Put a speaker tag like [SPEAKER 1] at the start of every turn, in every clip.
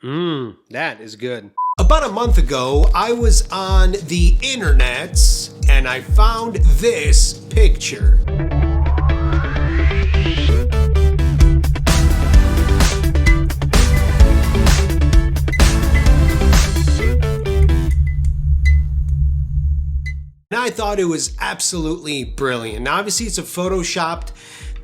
[SPEAKER 1] That is good. About a month ago, I was on the internet and I found this picture. And I thought it was absolutely brilliant. Now, obviously, it's a photoshopped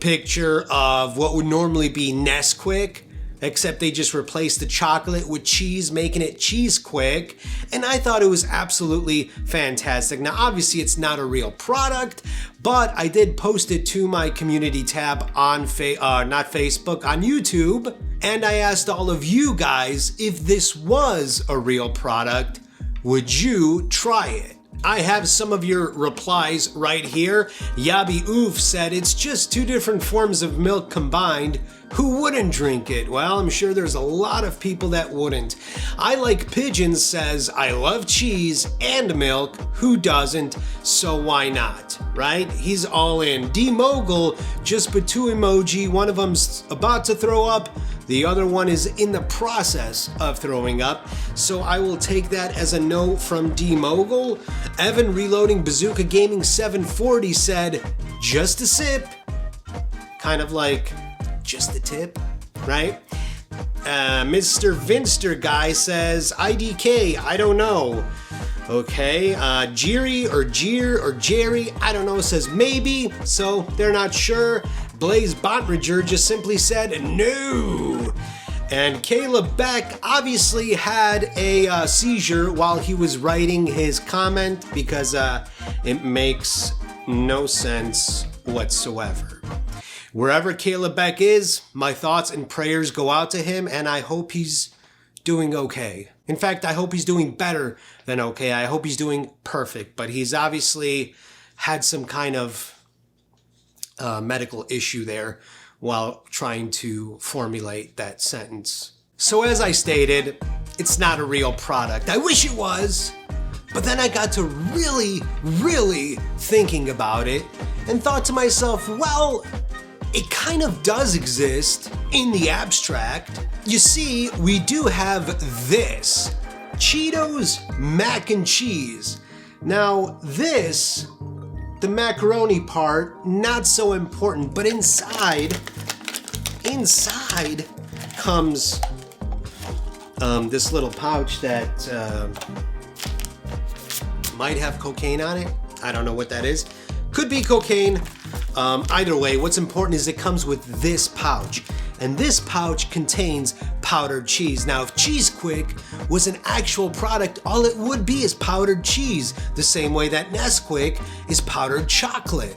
[SPEAKER 1] picture of what would normally be Chesquik, except they just replaced the chocolate with cheese, making it Chesquik. And I thought it was absolutely fantastic. Now, obviously, it's not a real product, but I did post it to my community tab on not Facebook, on YouTube. And I asked all of you guys, if this was a real product, would you try it? I have some of your replies right here. Yabi Oof said, it's just two different forms of milk combined. Who wouldn't drink it? Well, I'm sure there's a lot of people that wouldn't. I Like Pigeons says, I love cheese and milk. Who doesn't? So why not? Right? He's all in. D-Mogul just put two emoji. One of them's about to throw up. The other one is in the process of throwing up. So I will take that as a no from D-Mogul. Evan Reloading Bazooka Gaming 740 said, just a sip. Kind of like just a tip, right? Mr. Vinster guy says, IDK, I don't know. Okay, Jiri or Jeer or Jerry, I don't know, says maybe, so they're not sure. Blaze Botridger just simply said no. And Caleb Beck obviously had a seizure while he was writing his comment because it makes no sense whatsoever. Wherever Caleb Beck is, my thoughts and prayers go out to him, and I hope he's doing okay. In fact, I hope he's doing better than okay. I hope he's doing perfect, but he's obviously had some kind of medical issue there while trying to formulate that sentence. So as I stated, it's not a real product. I wish it was, but then I got to really thinking about it and thought to myself, well, it kind of does exist in the abstract. You see, we do have this, Cheetos mac and cheese. Now this, the macaroni part, not so important, but inside comes this little pouch that might have cocaine on it. I don't know what that is. Could be cocaine. Either way, what's important is it comes with this pouch. And this pouch contains powdered cheese. Now, if Chesquik was an actual product, all it would be is powdered cheese, the same way that Nesquik is powdered chocolate,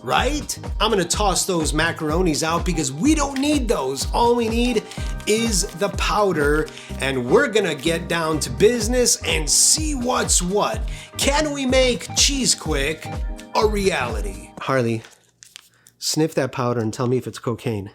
[SPEAKER 1] right? I'm gonna toss those macaronis out because we don't need those. All we need is the powder, and we're gonna get down to business and see what's what. Can we make Chesquik a reality? Harley, sniff that powder and tell me if it's cocaine.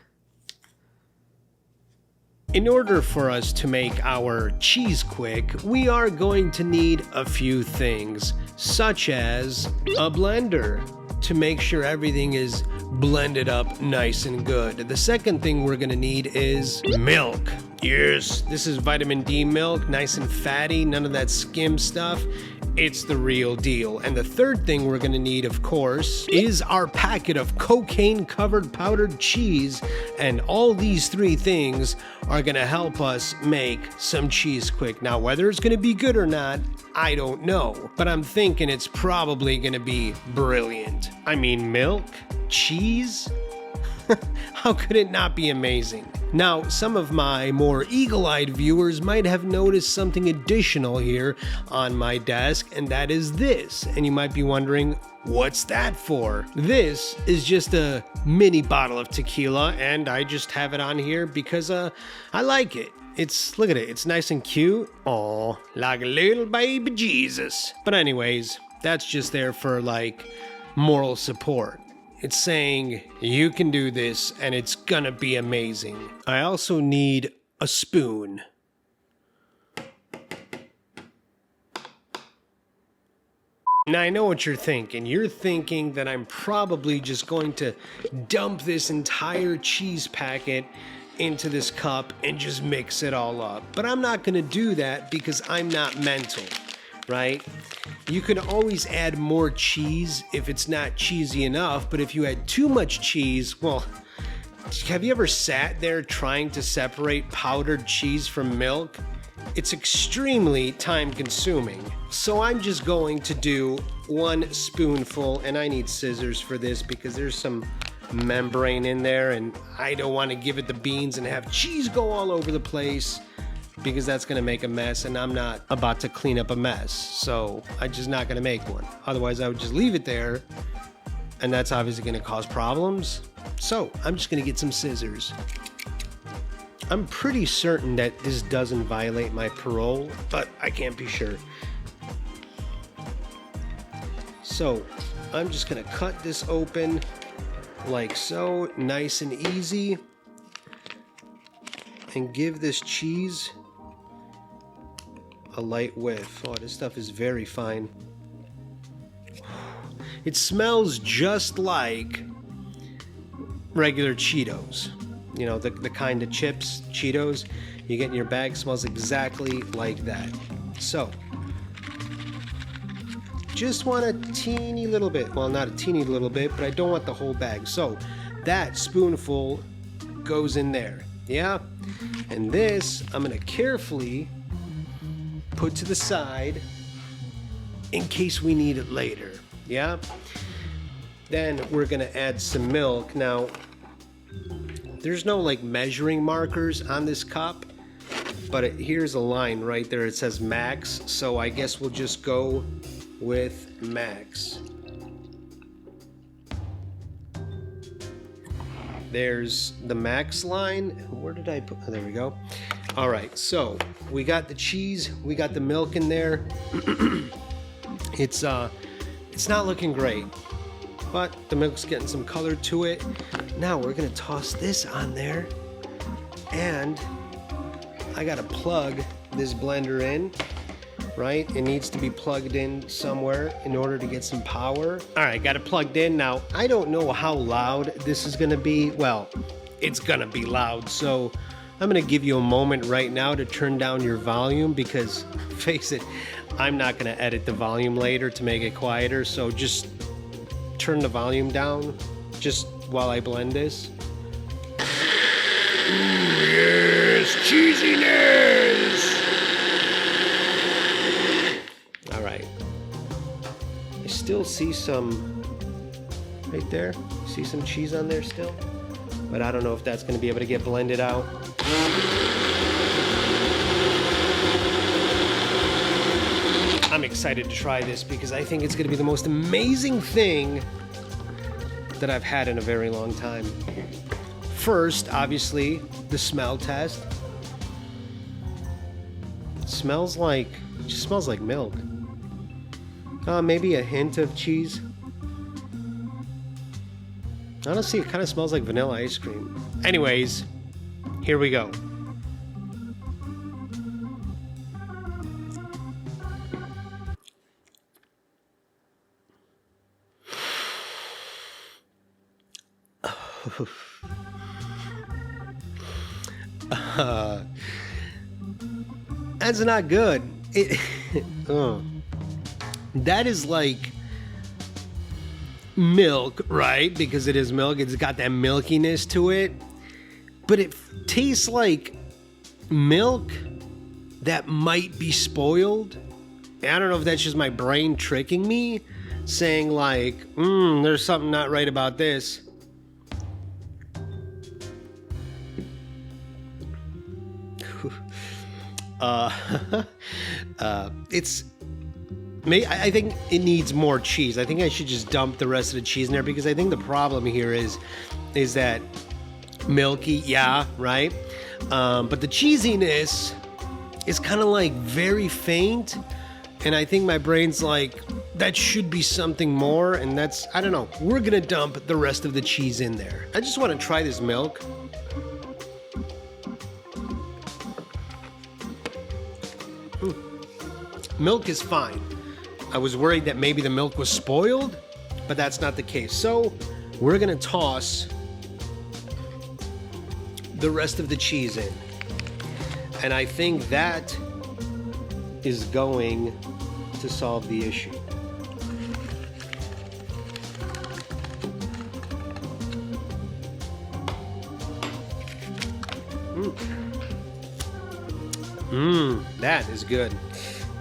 [SPEAKER 1] In order for us to make our Chesquik, we are going to need a few things, such as a blender to make sure everything is blended up nice and good. The second thing we're gonna need is milk. Yes, this is vitamin D milk, nice and fatty, none of that skim stuff. It's the real deal. And the third thing we're gonna need, of course, is our packet of cocaine-covered powdered cheese. And all these three things are gonna help us make some Chesquik. Now, whether it's gonna be good or not, I don't know. But I'm thinking it's probably gonna be brilliant. I mean, milk? Cheese? How could it not be amazing? Now, some of my more eagle-eyed viewers might have noticed something additional here on my desk, and that is this. And you might be wondering, what's that for? This is just a mini bottle of tequila, and I just have it on here because I like it. Look at it, it's nice and cute. Aw, like a little baby Jesus. But anyways, that's just there for like moral support. It's saying you can do this and it's gonna be amazing. I also need a spoon. Now I know what you're thinking. You're thinking that I'm probably just going to dump this entire cheese packet into this cup and just mix it all up. But I'm not gonna do that because I'm not mental, right? You can always add more cheese if it's not cheesy enough, but if you add too much cheese, well, have you ever sat there trying to separate powdered cheese from milk? It's extremely time consuming. So I'm just going to do 1 spoonful, and I need scissors for this because there's some membrane in there and I don't want to give it the beans and have cheese go all over the place because that's going to make a mess, and I'm not about to clean up a mess. So I'm just not going to make one. Otherwise I would just leave it there, and that's obviously going to cause problems. So I'm just going to get some scissors. I'm pretty certain that this doesn't violate my parole, but I can't be sure. So I'm just gonna cut this open like so, nice and easy, and give this cheese a light whiff. Oh, this stuff is very fine. It smells just like regular Cheetos. You know, the kind of chips, Cheetos, you get in your bag, smells exactly like that. So, just want a teeny little bit. Well, not a teeny little bit, but I don't want the whole bag. So, that spoonful goes in there. Yeah? And this, I'm going to carefully put to the side in case we need it later. Yeah? Then we're going to add some milk. Now, there's no like measuring markers on this cup, but here's a line right there. It says max, so I guess we'll just go with max. There's the max line. Where did I put? Oh, there we go. All right, so we got the cheese, we got the milk in there. It's not looking great, but the milk's getting some color to it. Now we're gonna toss this on there, and I gotta plug this blender in, right? It needs to be plugged in somewhere in order to get some power. All right, got it plugged in. Now, I don't know how loud this is gonna be. Well, it's gonna be loud, so I'm gonna give you a moment right now to turn down your volume because, face it, I'm not gonna edit the volume later to make it quieter, so just turn the volume down just while I blend this. Yes, cheesiness! All right. I still see some right there. See some cheese on there still? But I don't know if that's going to be able to get blended out. I'm excited to try this because I think it's going to be the most amazing thing that I've had in a very long time. First, obviously, the smell test. It smells like milk. Maybe a hint of cheese. Honestly, it kind of smells like vanilla ice cream. Anyways, here we go. That's not good. That is like milk, right? Because it is milk. It's got that milkiness to it. But it tastes like milk that might be spoiled. I don't know if that's just my brain tricking me, saying like, there's something not right about this. I think it needs more cheese. I think I should just dump the rest of the cheese in there because I think the problem here is that milky, yeah, right? But the cheesiness is kind of like very faint, and I think my brain's like, that should be something more, and that's, I don't know. We're gonna dump the rest of the cheese in there. I just want to try this milk. Milk is fine. I was worried that maybe the milk was spoiled, but that's not the case. So we're gonna toss the rest of the cheese in. And I think that is going to solve the issue. That is good.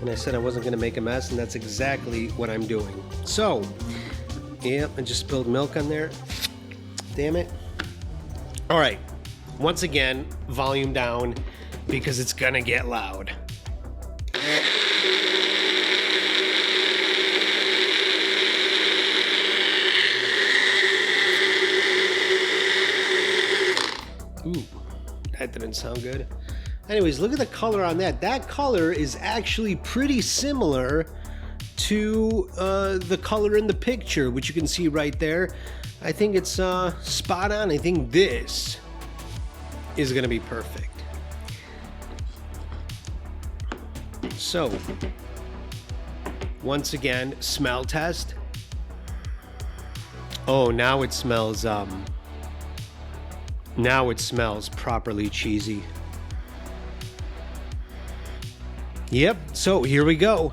[SPEAKER 1] And I said I wasn't going to make a mess, and that's exactly what I'm doing. So, yep, I just spilled milk on there. Damn it. All right. Once again, volume down because it's going to get loud. Ooh, that didn't sound good. Anyways, look at the color on that. That color is actually pretty similar to the color in the picture, which you can see right there. I think it's spot on. I think this is going to be perfect. So, once again, smell test. Oh, now it smells properly cheesy. Yep, so here we go.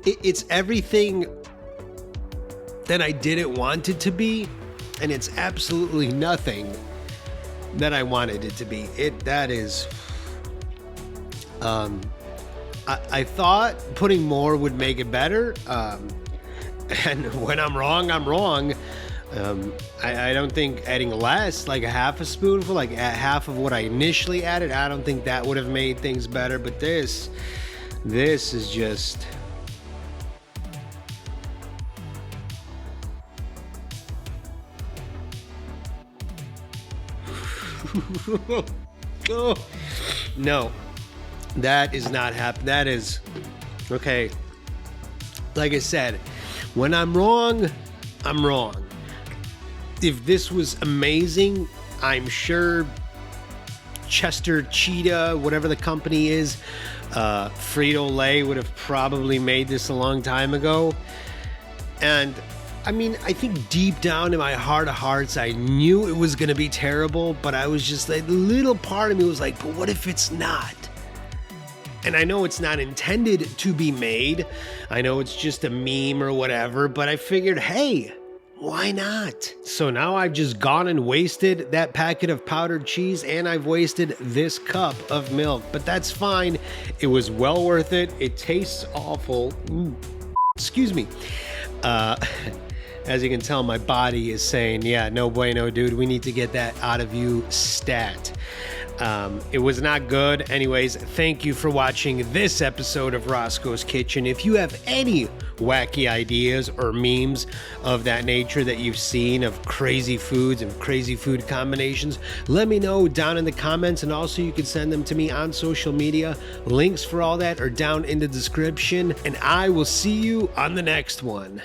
[SPEAKER 1] It's everything that I didn't want it to be, and it's absolutely nothing that I wanted it to be. I thought putting more would make it better, and when I'm wrong, I'm wrong. I don't think adding less, like a half a spoonful, like half of what I initially added, I don't think that would have made things better. But this is just... Oh, no, that is not happening. That is okay. Like I said, when I'm wrong, I'm wrong. If this was amazing, I'm sure Chester Cheetah, whatever the company is, Frito-Lay would have probably made this a long time ago. And I mean, I think deep down in my heart of hearts, I knew it was going to be terrible, but I was just like, a little part of me was like, but what if it's not? And I know it's not intended to be made. I know it's just a meme or whatever, but I figured, hey, why not? So now I've just gone and wasted that packet of powdered cheese, and I've wasted this cup of milk, but that's fine. It was well worth it. It tastes awful. Excuse me. As you can tell, my body is saying, yeah, no bueno, dude. We need to get that out of you stat. It was not good. Anyways, thank you for watching this episode of Roscoe's Kitchen. If you have any wacky ideas or memes of that nature that you've seen of crazy foods and crazy food combinations, let me know down in the comments, and also you can send them to me on social media. Links for all that are down in the description, and I will see you on the next one.